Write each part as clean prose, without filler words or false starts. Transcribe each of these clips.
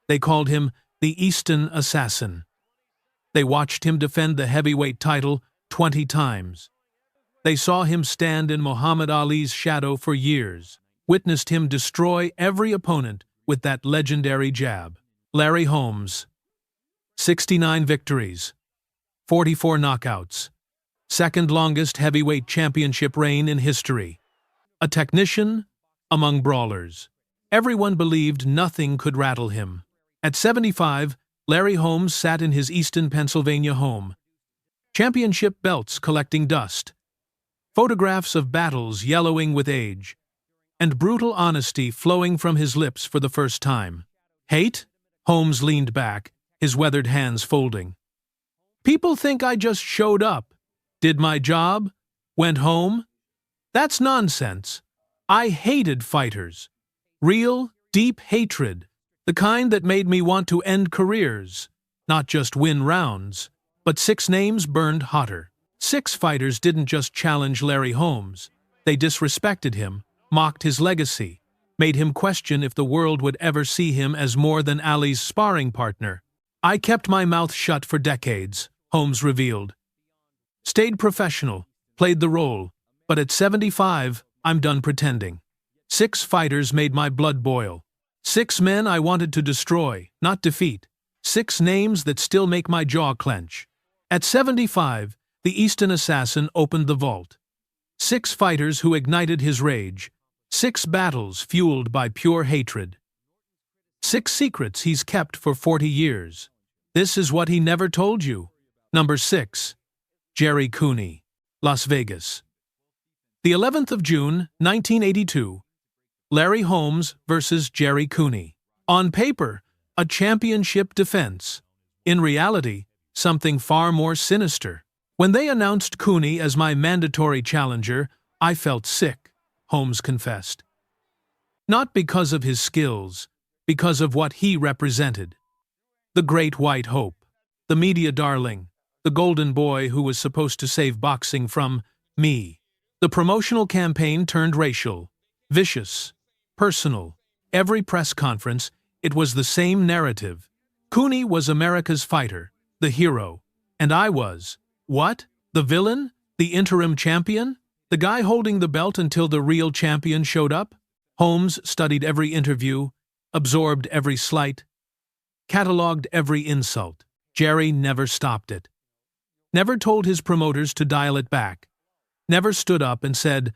They called him the Eastern Assassin. They watched him defend the heavyweight title 20 times. They saw him stand in Muhammad Ali's shadow for years, witnessed him destroy every opponent with that legendary jab. Larry Holmes. 69 victories. 44 knockouts. Second longest heavyweight championship reign in history. A technician among brawlers. Everyone believed nothing could rattle him. At 75, Larry Holmes sat in his Easton, Pennsylvania home. Championship belts collecting dust. Photographs of battles yellowing with age. And brutal honesty flowing from his lips for the first time. Hate? Holmes leaned back, his weathered hands folding. People think I just showed up, did my job, went home. That's nonsense. I hated fighters. Real, deep hatred. The kind that made me want to end careers. Not just win rounds. But 6 names burned hotter. 6 fighters didn't just challenge Larry Holmes. They disrespected him, mocked his legacy, made him question if the world would ever see him as more than Ali's sparring partner. I kept my mouth shut for decades, Holmes revealed. Stayed professional, played the role, but at 75, I'm done pretending. 6 fighters made my blood boil. 6 men I wanted to destroy, not defeat. 6 names that still make my jaw clench. At 75, the Eastern Assassin opened the vault. 6 fighters who ignited his rage. 6 battles fueled by pure hatred. 6 secrets he's kept for 40 years. This is what he never told you. Number 6. Jerry Cooney, Las Vegas. The 11th of June, 1982. Larry Holmes versus Jerry Cooney. On paper, a championship defense. In reality, something far more sinister. When they announced Cooney as my mandatory challenger, I felt sick, Holmes confessed. Not because of his skills, because of what he represented. The great white hope, the media darling, the golden boy who was supposed to save boxing from me. The promotional campaign turned racial, vicious, personal. Every press conference, it was the same narrative. Cooney was America's fighter, the hero, and I was, what? The villain? The interim champion? The guy holding the belt until the real champion showed up? Holmes studied every interview, absorbed every slight, catalogued every insult. Jerry never stopped it. Never told his promoters to dial it back. Never stood up and said,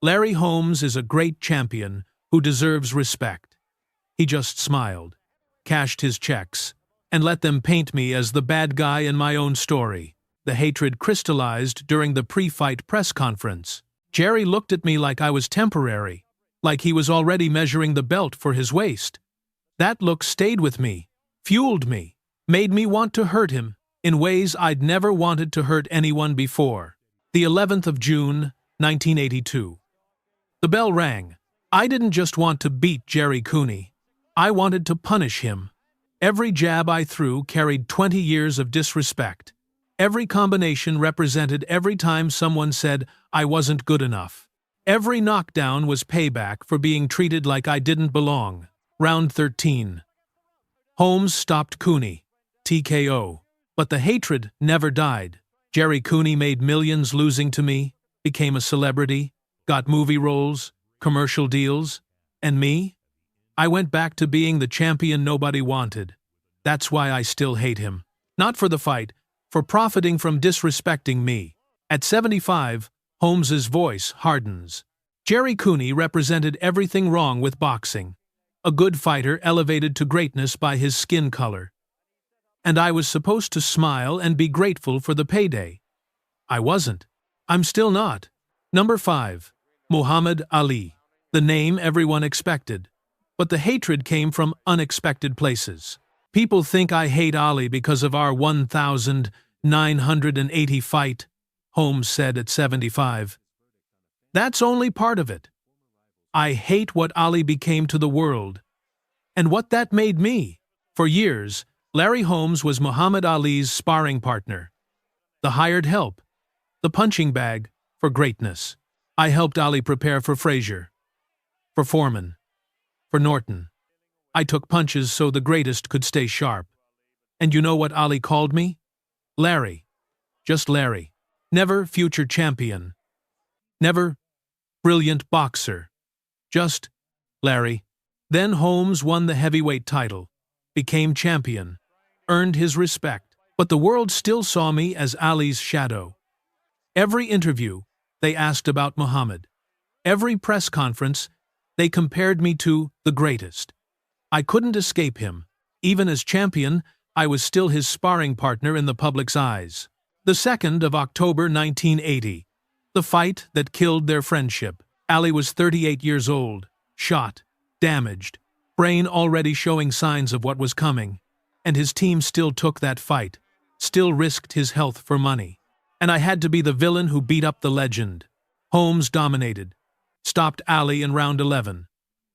Larry Holmes is a great champion who deserves respect. He just smiled, cashed his checks, and let them paint me as the bad guy in my own story. The hatred crystallized during the pre-fight press conference. Jerry looked at me like I was temporary, like he was already measuring the belt for his waist. That look stayed with me, fueled me, made me want to hurt him in ways I'd never wanted to hurt anyone before. The 11th of June, 1982. The bell rang. I didn't just want to beat Jerry Cooney. I wanted to punish him. Every jab I threw carried 20 years of disrespect. Every combination represented every time someone said I wasn't good enough. Every knockdown was payback for being treated like I didn't belong. Round 13. Holmes stopped Cooney. TKO. But the hatred never died. Jerry Cooney made millions losing to me, became a celebrity, got movie roles, commercial deals, and me? I went back to being the champion nobody wanted. That's why I still hate him. Not for the fight, for profiting from disrespecting me. At 75, Holmes's voice hardens. Jerry Cooney represented everything wrong with boxing. A good fighter elevated to greatness by his skin color. And I was supposed to smile and be grateful for the payday. I wasn't. I'm still not. Number 5. Muhammad Ali. The name everyone expected. But the hatred came from unexpected places. People think I hate Ali because of our 1,980 fight, Holmes said at 75. That's only part of it. I hate what Ali became to the world. And what that made me. For years, Larry Holmes was Muhammad Ali's sparring partner. The hired help. The punching bag for greatness. I helped Ali prepare for Frazier. For Foreman. For Norton. I took punches so the greatest could stay sharp. And you know what Ali called me? Larry. Just Larry. Never future champion. Never brilliant boxer. Just Larry. Then Holmes won the heavyweight title, became champion, earned his respect, but the world still saw me as Ali's shadow. Every interview, they asked about Muhammad. Every press conference, they compared me to the greatest. I couldn't escape him. Even as champion, I was still his sparring partner in the public's eyes. The 2nd of October 1980. The fight that killed their friendship. Ali was 38 years old, shot, damaged, brain already showing signs of what was coming. And his team still took that fight, still risked his health for money. And I had to be the villain who beat up the legend. Holmes dominated, stopped Ali in round 11.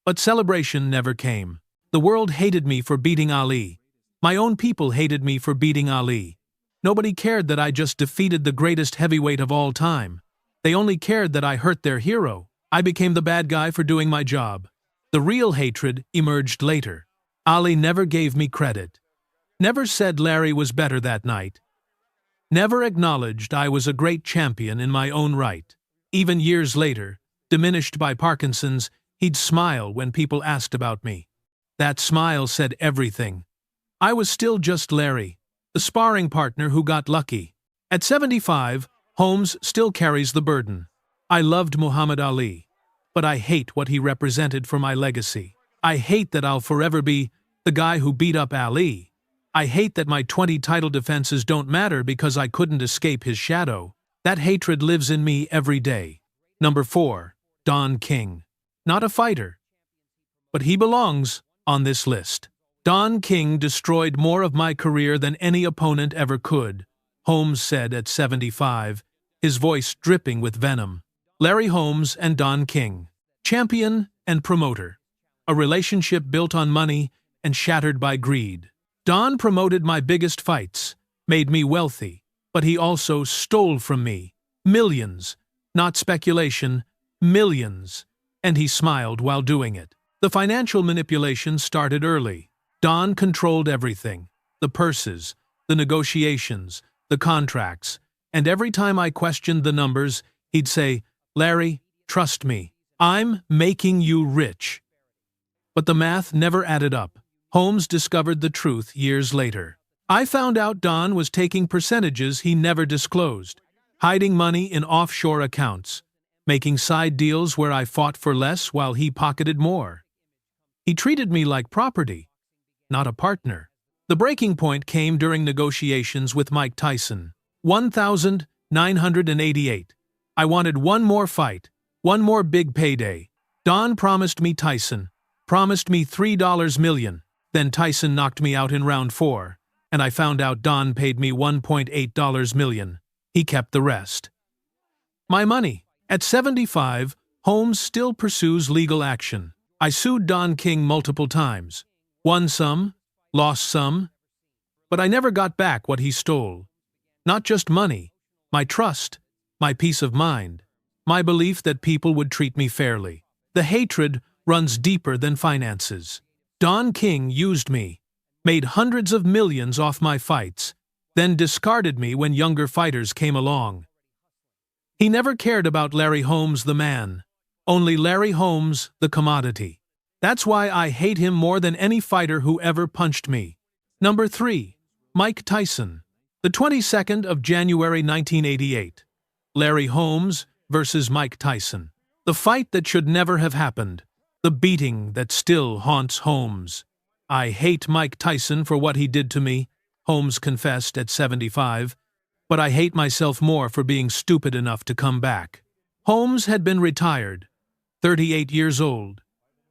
But celebration never came. The world hated me for beating Ali. My own people hated me for beating Ali. Nobody cared that I just defeated the greatest heavyweight of all time. They only cared that I hurt their hero. I became the bad guy for doing my job. The real hatred emerged later. Ali never gave me credit. Never said Larry was better that night. Never acknowledged I was a great champion in my own right. Even years later, diminished by Parkinson's, he'd smile when people asked about me. That smile said everything. I was still just Larry, the sparring partner who got lucky. At 75, Holmes still carries the burden. I loved Muhammad Ali, but I hate what he represented for my legacy. I hate that I'll forever be the guy who beat up Ali. I hate that my 20 title defenses don't matter because I couldn't escape his shadow. That hatred lives in me every day. Number 4, Don King. Not a fighter, but he belongs on this list. Don King destroyed more of my career than any opponent ever could, Holmes said at 75, his voice dripping with venom. Larry Holmes and Don King. Champion and promoter. A relationship built on money and shattered by greed. Don promoted my biggest fights, made me wealthy, but he also stole from me millions, not speculation, millions, and he smiled while doing it. The financial manipulation started early. Don controlled everything, the purses, the negotiations, the contracts, and every time I questioned the numbers, he'd say, "Larry, trust me, I'm making you rich." But the math never added up. Holmes discovered the truth years later. I found out Don was taking percentages he never disclosed, hiding money in offshore accounts, making side deals where I fought for less while he pocketed more. He treated me like property, not a partner. The breaking point came during negotiations with Mike Tyson. 1,988. I wanted one more fight, one more big payday. Don promised me Tyson, promised me $3 million. Then Tyson knocked me out in round 4, and I found out Don paid me $1.8 million. He kept the rest. My money. At 75, Holmes still pursues legal action. I sued Don King multiple times. Won some, lost some, but I never got back what he stole. Not just money, my trust, my peace of mind, my belief that people would treat me fairly. The hatred runs deeper than finances. Don King used me, made hundreds of millions off my fights, then discarded me when younger fighters came along. He never cared about Larry Holmes the man, only Larry Holmes the commodity. That's why I hate him more than any fighter who ever punched me. Number 3, Mike Tyson. The 22nd of January 1988. Larry Holmes versus Mike Tyson. The fight that should never have happened. The beating that still haunts Holmes. I hate Mike Tyson for what he did to me, Holmes confessed at 75, but I hate myself more for being stupid enough to come back. Holmes had been retired, 38 years old,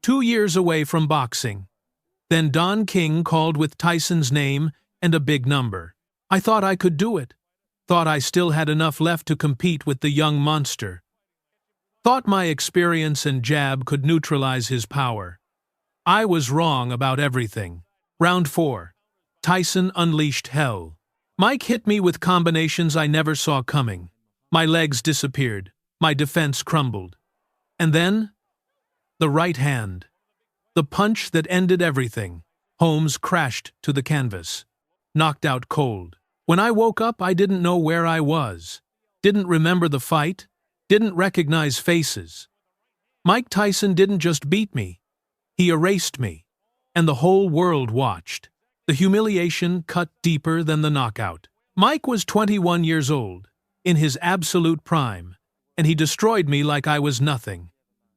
2 years away from boxing. Then Don King called with Tyson's name and a big number. I thought I could do it. Thought I still had enough left to compete with the young monster. Thought my experience and jab could neutralize his power. I was wrong about everything. Round 4. Tyson unleashed hell. Mike hit me with combinations I never saw coming. My legs disappeared. My defense crumbled. And then, the right hand. The punch that ended everything. Holmes crashed to the canvas, knocked out cold. When I woke up, I didn't know where I was. Didn't remember the fight. Didn't recognize faces. Mike Tyson didn't just beat me. He erased me. And the whole world watched. The humiliation cut deeper than the knockout. Mike was 21 years old, in his absolute prime, and he destroyed me like I was nothing.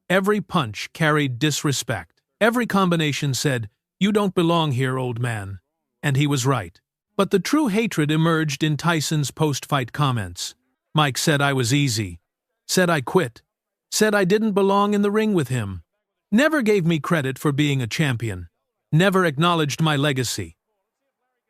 Every punch carried disrespect. Every combination said, "You don't belong here, old man." And he was right. But the true hatred emerged in Tyson's post-fight comments. Mike said I was easy. Said I quit. Said I didn't belong in the ring with him. Never gave me credit for being a champion. Never acknowledged my legacy.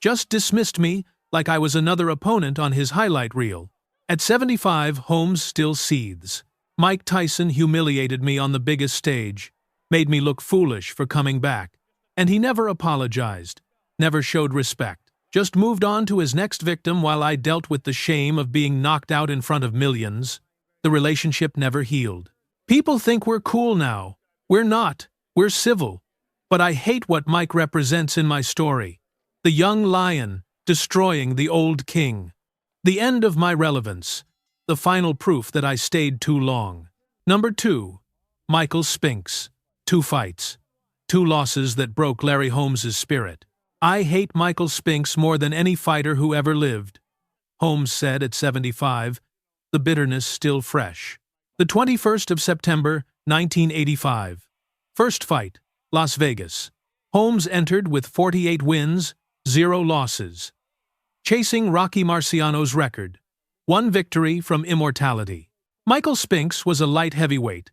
Just dismissed me like I was another opponent on his highlight reel. At 75, Holmes still seethes. Mike Tyson humiliated me on the biggest stage, made me look foolish for coming back, and he never apologized, never showed respect, just moved on to his next victim while I dealt with the shame of being knocked out in front of millions. The relationship never healed. People think we're cool now. We're not. We're civil. But I hate what Mike represents in my story. The young lion destroying the old king. The end of my relevance. The final proof that I stayed too long. Number 2. Michael Spinx. 2 fights. 2 losses that broke Larry Holmes' spirit. I hate Michael Spinx more than any fighter who ever lived. Holmes said at 75, the bitterness still fresh. The 21st of September, 1985. First fight, Las Vegas. Holmes entered with 48 wins, 0 losses. Chasing Rocky Marciano's record. 1 victory from immortality. Michael Spinx was a light heavyweight.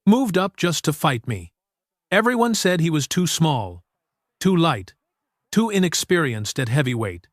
Moved up just to fight me. Everyone said he was too small, too light, too inexperienced at heavyweight.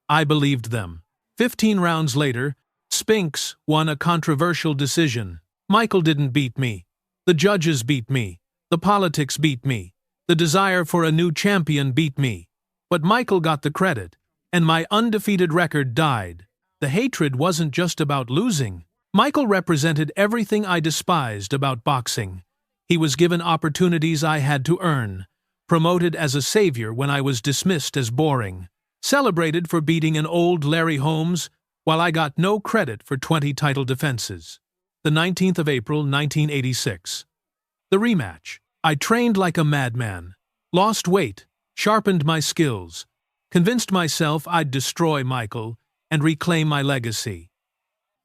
I believed them. 15 rounds later, Spinx won a controversial decision. Michael didn't beat me. The judges beat me. The politics beat me. The desire for a new champion beat me. But Michael got the credit, and my undefeated record died. The hatred wasn't just about losing. Michael represented everything I despised about boxing. He was given opportunities I had to earn, promoted as a savior when I was dismissed as boring, celebrated for beating an old Larry Holmes, while I got no credit for 20 title defenses. The 19th of April, 1986. The rematch. I trained like a madman, lost weight, sharpened my skills, convinced myself I'd destroy Michael and reclaim my legacy.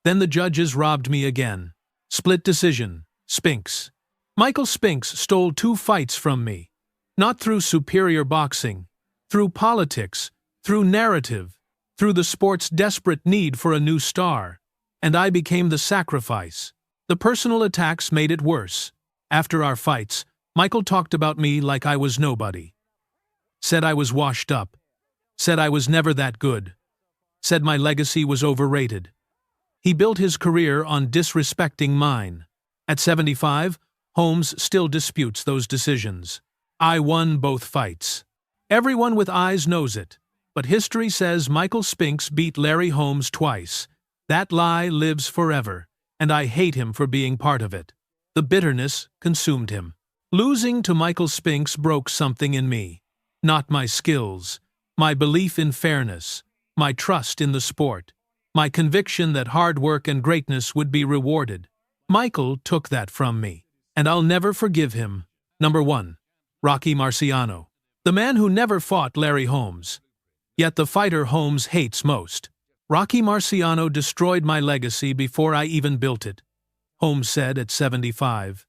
Then the judges robbed me again. Split decision. Spinx. Michael Spinx stole 2 fights from me. Not through superior boxing, through politics, through narrative, through the sport's desperate need for a new star. And I became the sacrifice. The personal attacks made it worse. After our fights, Michael talked about me like I was nobody. Said I was washed up. Said I was never that good. Said my legacy was overrated. He built his career on disrespecting mine. At 75, Holmes still disputes those decisions. I won both fights. Everyone with eyes knows it. But history says Michael Spinx beat Larry Holmes twice. That lie lives forever, and I hate him for being part of it. The bitterness consumed him. Losing to Michael Spinx broke something in me. Not my skills, my belief in fairness, my trust in the sport, my conviction that hard work and greatness would be rewarded. Michael took that from me, and I'll never forgive him. Number 1. Rocky Marciano. The man who never fought Larry Holmes. Yet the fighter Holmes hates most. Rocky Marciano destroyed my legacy before I even built it, Holmes said at 75.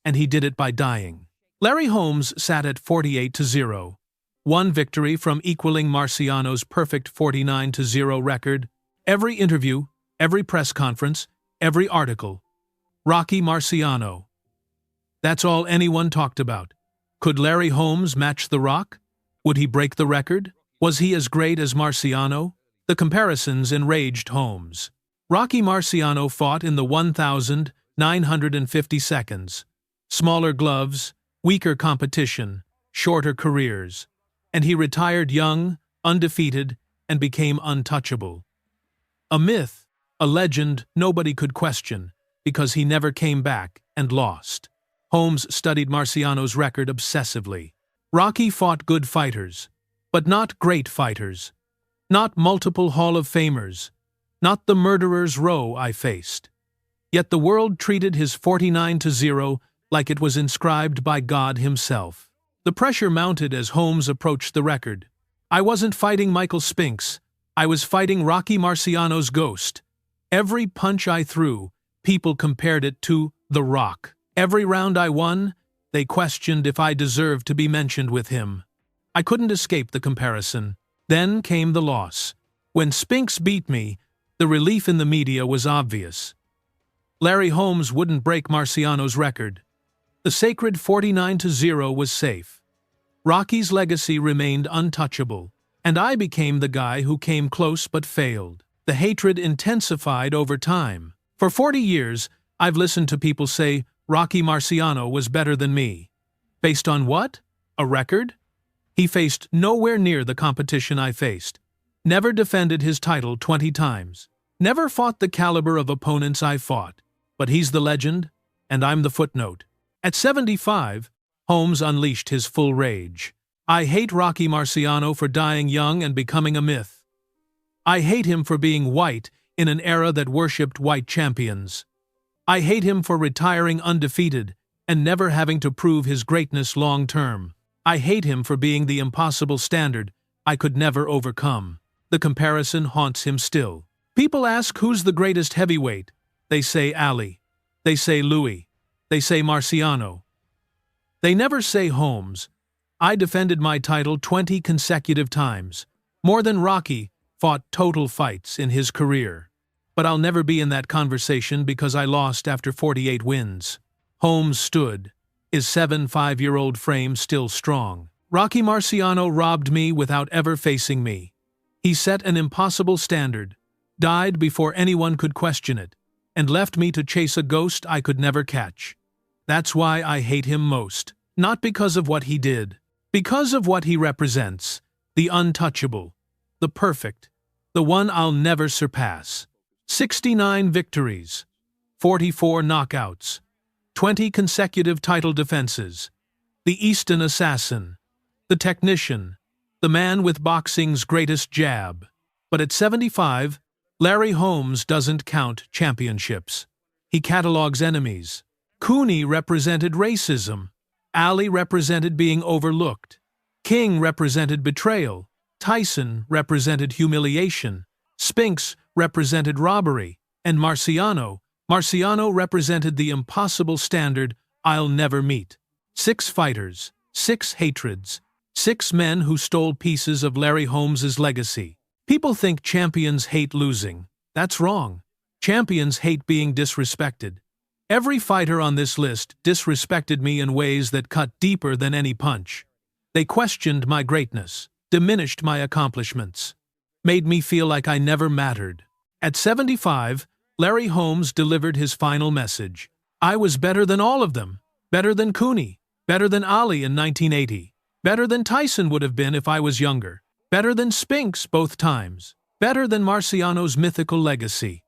And he did it by dying. Larry Holmes sat at 48-0. 1 victory from equaling Marciano's perfect 49-0 record. Every interview, every press conference, every article. Rocky Marciano. That's all anyone talked about. Could Larry Holmes match The Rock? Would he break the record? Was he as great as Marciano? The comparisons enraged Holmes. Rocky Marciano fought in the 1,950 seconds. Smaller gloves, weaker competition, shorter careers. And he retired young, undefeated, and became untouchable. A myth, a legend nobody could question, because he never came back and lost. Holmes studied Marciano's record obsessively. Rocky fought good fighters, but not great fighters. Not multiple Hall of Famers. Not the murderer's row I faced. Yet the world treated his 49-0 like it was inscribed by God himself. The pressure mounted as Holmes approached the record. I wasn't fighting Michael Spinx. I was fighting Rocky Marciano's ghost. Every punch I threw, people compared it to The Rock. Every round I won, they questioned if I deserved to be mentioned with him. I couldn't escape the comparison. Then came the loss. When Spinx beat me, the relief in the media was obvious. Larry Holmes wouldn't break Marciano's record. The sacred 49-0 was safe. Rocky's legacy remained untouchable, and I became the guy who came close but failed. The hatred intensified over time. For 40 years, I've listened to people say Rocky Marciano was better than me. Based on what? A record? He faced nowhere near the competition I faced. Never defended his title 20 times. Never fought the caliber of opponents I fought. But he's the legend, and I'm the footnote. At 75, Holmes unleashed his full rage. I hate Rocky Marciano for dying young and becoming a myth. I hate him for being white in an era that worshipped white champions. I hate him for retiring undefeated and never having to prove his greatness long term. I hate him for being the impossible standard I could never overcome. The comparison haunts him still. People ask who's the greatest heavyweight. They say Ali. They say Louis. They say Marciano. They never say Holmes. I defended my title 20 consecutive times. More than Rocky fought total fights in his career. But I'll never be in that conversation because I lost after 48 wins. Holmes stood, his 75-year-old frame still strong. Rocky Marciano robbed me without ever facing me. He set an impossible standard, died before anyone could question it, and left me to chase a ghost I could never catch. That's why I hate him most. Not because of what he did. Because of what he represents. The untouchable. The perfect. The one I'll never surpass. 69 victories. 44 knockouts. 20 consecutive title defenses. The Easton assassin. The technician. The man with boxing's greatest jab. But at 75, Larry Holmes doesn't count championships. He catalogs enemies. Cooney represented racism. Ali represented being overlooked. King represented betrayal. Tyson represented humiliation. Spinx represented robbery. And Marciano represented the impossible standard I'll never meet. 6 fighters, 6 hatreds, 6 men who stole pieces of Larry Holmes's legacy. People think champions hate losing. That's wrong. Champions hate being disrespected. Every fighter on this list disrespected me in ways that cut deeper than any punch. They questioned my greatness, diminished my accomplishments, made me feel like I never mattered. At 75, Larry Holmes delivered his final message. I was better than all of them. Better than Cooney. Better than Ali in 1980. Better than Tyson would have been if I was younger. Better than Spinx both times. Better than Marciano's mythical legacy.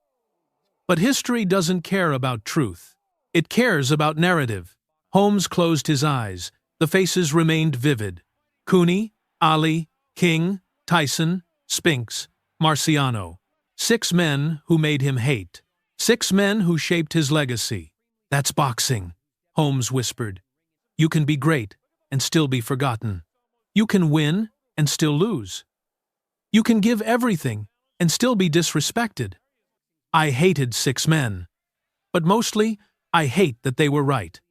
But history doesn't care about truth. It cares about narrative. Holmes closed his eyes. The faces remained vivid. Cooney, Ali, King, Tyson, Spinx, Marciano. 6 men who made him hate. 6 men who shaped his legacy. That's boxing, Holmes whispered. You can be great and still be forgotten. You can win and still lose. You can give everything and still be disrespected. I hated 6 men. But mostly, I hate that they were right.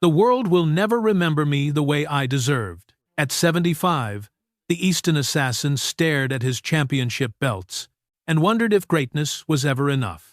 The world will never remember me the way I deserved. At 75, the Easton assassin stared at his championship belts and wondered if greatness was ever enough.